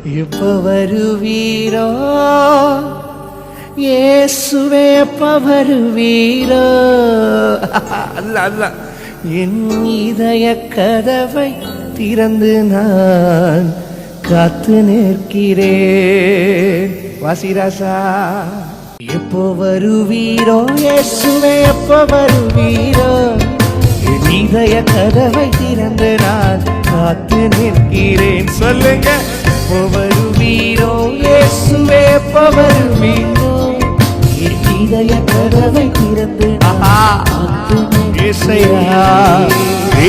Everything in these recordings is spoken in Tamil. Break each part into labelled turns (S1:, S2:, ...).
S1: எப்ப வருவீரோ இயேசுவே, எப்ப வருவீரோ? அல்ல அல்ல, என் இதய கதவை திறந்து நான் காத்து நிற்கிறேன். வாசிராசா, எப்போ வருவீரோ இயேசுவே, எப்போ வருவீரோ? என் இதய கதவை திறந்து நான் காத்து நிற்கிறேன். சொல்லுங்க, எப்போ வருவீரோ இயேசுவே, எப்போ வருவீரோ? என் இதய கதவை திறந்து ஏசையா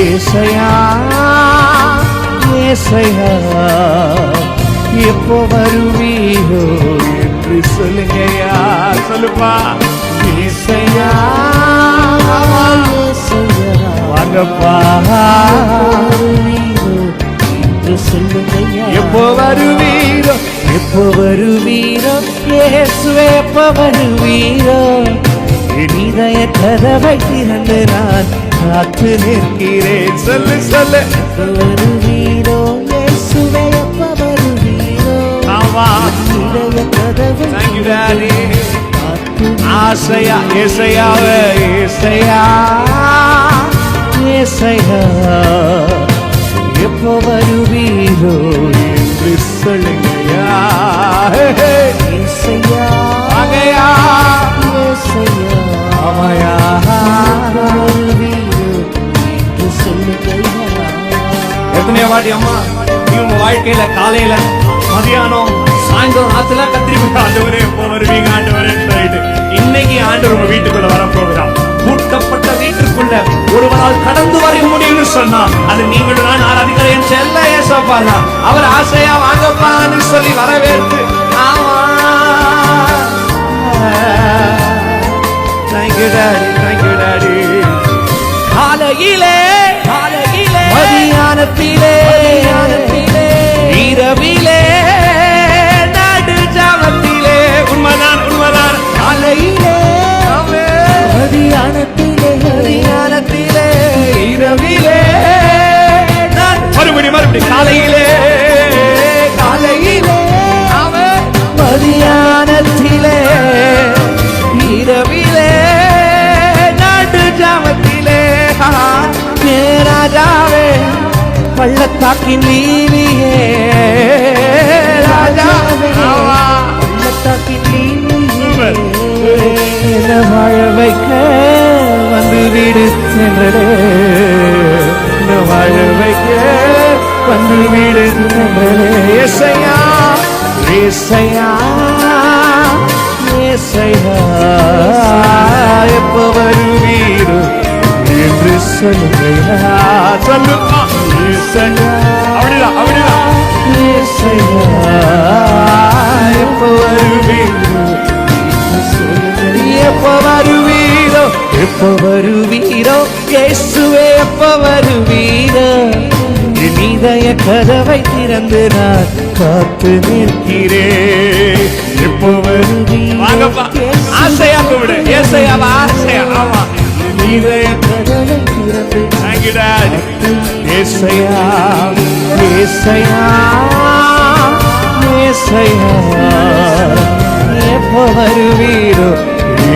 S1: ஏசையா ஏசையா, எப்போ வருவீரோ என்று சொல்லுங்கயா. சொல்லுப்பா, ஏசையா வாங்கப்பா என்று சொல்லுங்கயா. எப்போ வருவீரோ, எப்போ வருவீரோ இயேசுவே, எப்போ வருவீரோ? என் இதய கதவை திறந்து நான் காத்து நிற்கிறேன். சொல்லு சொல்லு, எப்போ வருவீரோ இயேசுவே, எப்போ வருவீரோ? ஆமா, இதய கதவை ஆசையா ஏசையாவே ஏசையா ஏசையா, எப்போ வருவீரோ என்று சொல்லுங்கயா. ஏசையா ஆகையா ஏசையா ஆமையா வருவீரோ என்று சொல்லுங்கயா. எத்தனை வாட்டி அம்மா உங்க வாழ்க்கையில காலையில மதியானம் சாயந்தரம் ஆத்துல கத்திரிக்கோள் ஆண்டவரே எப்போ வருவீங்க ஆண்டவரே சொல்லிட்டு, இன்னைக்கு ஆண்டவர் உங்க வீட்டுக்குள்ள வர போகிறார். பூட்டப்பட்ட வீட்டுக்குள்ள ஒருவரால் கடந்து வர முடியும்னு சொன்னா அது நீங்களும் நான் ஆராதிக்கிற என் செல்ல ஏசப்பா தான். அவர் ஆசையா வாங்கப்பான்னு சொல்லி வரவேற்று, ஆமா தேங்க்யூ டாடி, தேங்க்யூ டாடி. காலையிலே காலையிலே மதியானத்திலே இரவிலே நடு ஜாமத்திலே, உண்மைதான் உண்மைதான். காலையிலே மதியானத்திலே மதியானத்திலே இரவிலே மறுபடி காலையிலே காலையிலே மதியானத்திலே இரவிலே நடு ஜாமத்திலே, ராஜாவே பள்ளத்தாக்கின் நீலியே, ராஜாவே பள்ளத்தாக்கின் நீலியே, என்ன வாழ வைக்க வந்து வீடு சென்றடே, என்ன வாழ வைக்க வந்து வீடு சென்றடே. ஏசையா ஏசையா ஏசையா, எப்போ வருவீரோ என்று சொல்லுங்கயா. சொல்லுப்பா ஏசையா, அப்படிதான் அப்படிதான். ஏசையா எப்போ வருவீரோ, எப்போ வருவீரோ, எப்போ வருவீரோ இயேசுவே, எப்போ வருவீரோ? என் இதய கதவை திறந்து நான் காத்து நிற்கிறேன். எப்போ வருவீரோ? வாங்கப்பா, ஆசையா கூப்பிடு ஏசையாவா, ஆசையா. ஆமா, இதய கதவை திறந்து ஏசையா ஏசையா ஏசையா, எப்போ வருவீரோ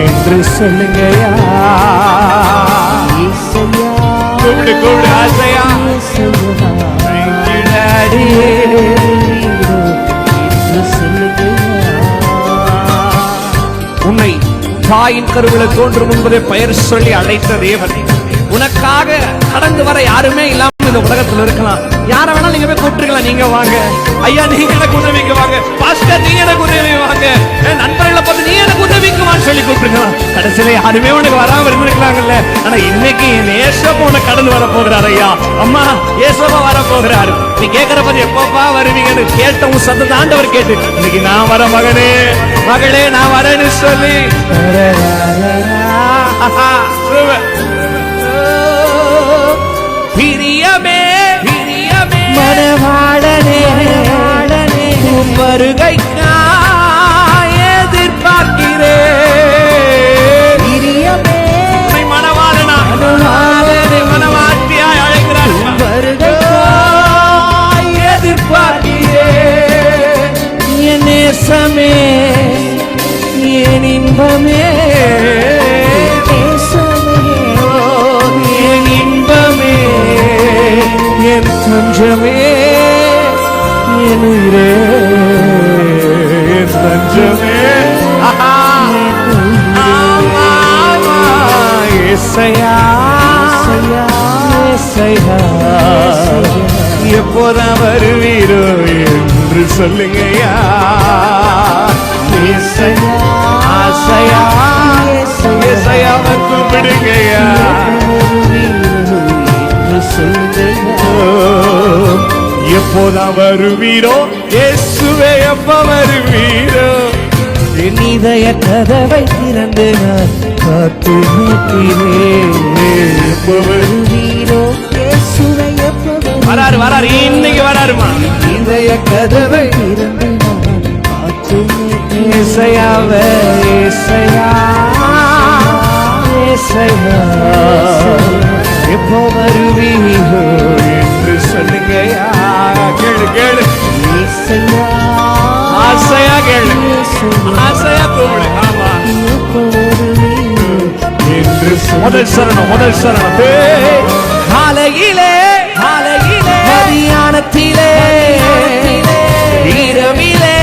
S1: என்று சொல்லுங்கயா. கூப்பிடு கூப்பிடு ஆசையா உன்னை தாயின் கருவில தோன்றும் முன்பதே பெயர் சொல்லி அழைத்த தேவன், உனக்காக கடந்து வர யாருமே இல்லாம இந்த உலகத்துல இருக்கலாம். யார வேணா நீங்க போய் கூப்பிட்டுருக்கலாம். நீங்க வாங்க ஐயா, நீங்க எனக்கு உதவிக்கு வாங்க, பாஸ்டர் நீங்க எனக்கு உதவி வாங்க, நண்பர்களை பார்த்து நீ எனக்கு உதவிக்கு வான்னு சொல்லி கூப்பிட்டுருக்கலாம். கடைசியில யாருமே உனக்கு வராம இருந்திருக்கலாங்கல்ல. ஆனா இன்னைக்கு ஏசப்பா உனக்கு கடந்து வர போகிறார். ஐயா அம்மா, ஏசப்பா வர போகிறாரு. நீ கேட்கிற போது எப்பப்பா வருவீங்கன்னு கேட்ட உன் சத்தத்தை ஆண்டவர் கேட்டு, இன்னைக்கு நான் வர மகனே மகளே நான் வரேன்னு சொல்லி பிரியமே பிரியமே மனவாளனே வருகைக்காய் எதிர்பார்க்கிறேன். பிரியமே மனவாளனா மனவாட்டியாய் அழைக்கிறார். வருகைக்காய் எதிர்பார்க்கிறேன். நேசமே என் இன்பமே என் இன்பமே என் தஞ்சமே என் உயிரே என் தஞ்சமே ஏசையா ஏசையா எப்போதான் வருவீரோ என்று சொல்லுங்கய்யா ஏசையா ஆசையா ஏசையா வந்து விடுங்கய்யா எப்போதான் வருவீரோ இயேசுவே எப்ப வருவீரோ என் இதய கதவை திறந்து நான் காத்து நிற்கிறேன் எப்ப வருவீரோ இயேசுவே எப்ப வராரு வராரு இன்னைக்கு வராருமா இதய கதவை திறந்து நான் காத்து நிற்கிறேன் ஏசையாவே ஏசையா ஏசையா எப்போ வருவீரோ என்று சொல்லுங்கயா கேளு கேளு ஆசையா கேளு ஆசையா கூப்பிடு ஆமா என்று முதல் சரணம் காலையிலே காலையிலே மதியானத்திலே இரவிலே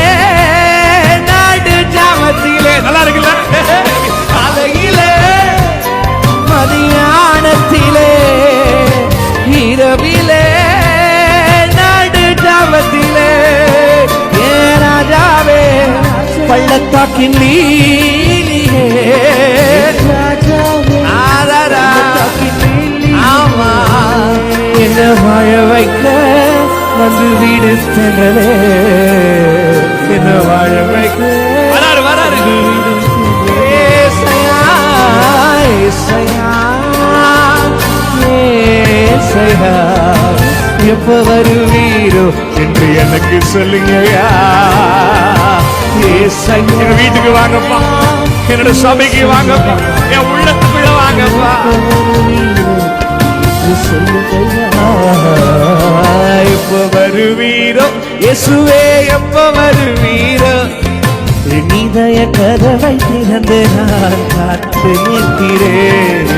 S1: நாடு ஜாமத்திலே நல்லா இருக்குல்ல காலையிலே மதியானத்திலே இரவிலே நாடு ஜாமத்திலே ஏ ராஜாவே பள்ளத்தாக்கின் நீலியே ஆமா என்ன வாழ வைக்க வந்து வீடு சென்றே என்ன வாழ வைக்க வராரு வராரு ஏசையா ஏசையா ஏசையா எப்ப வருவீரோ என்று எனக்கு சொல்லுங்கயா ஏசையா வீட்டுக்கு வாங்கப்பா என்னோட சபைக்கு வாங்கப்பா என் உள்ளத்துக்குள்ள வாங்கப்பா எப்ப வருவீரோ இயேசுவே எப்ப வருவீரோ என் இதய கதவை திறந்து நான் காத்து நிற்கிறேன்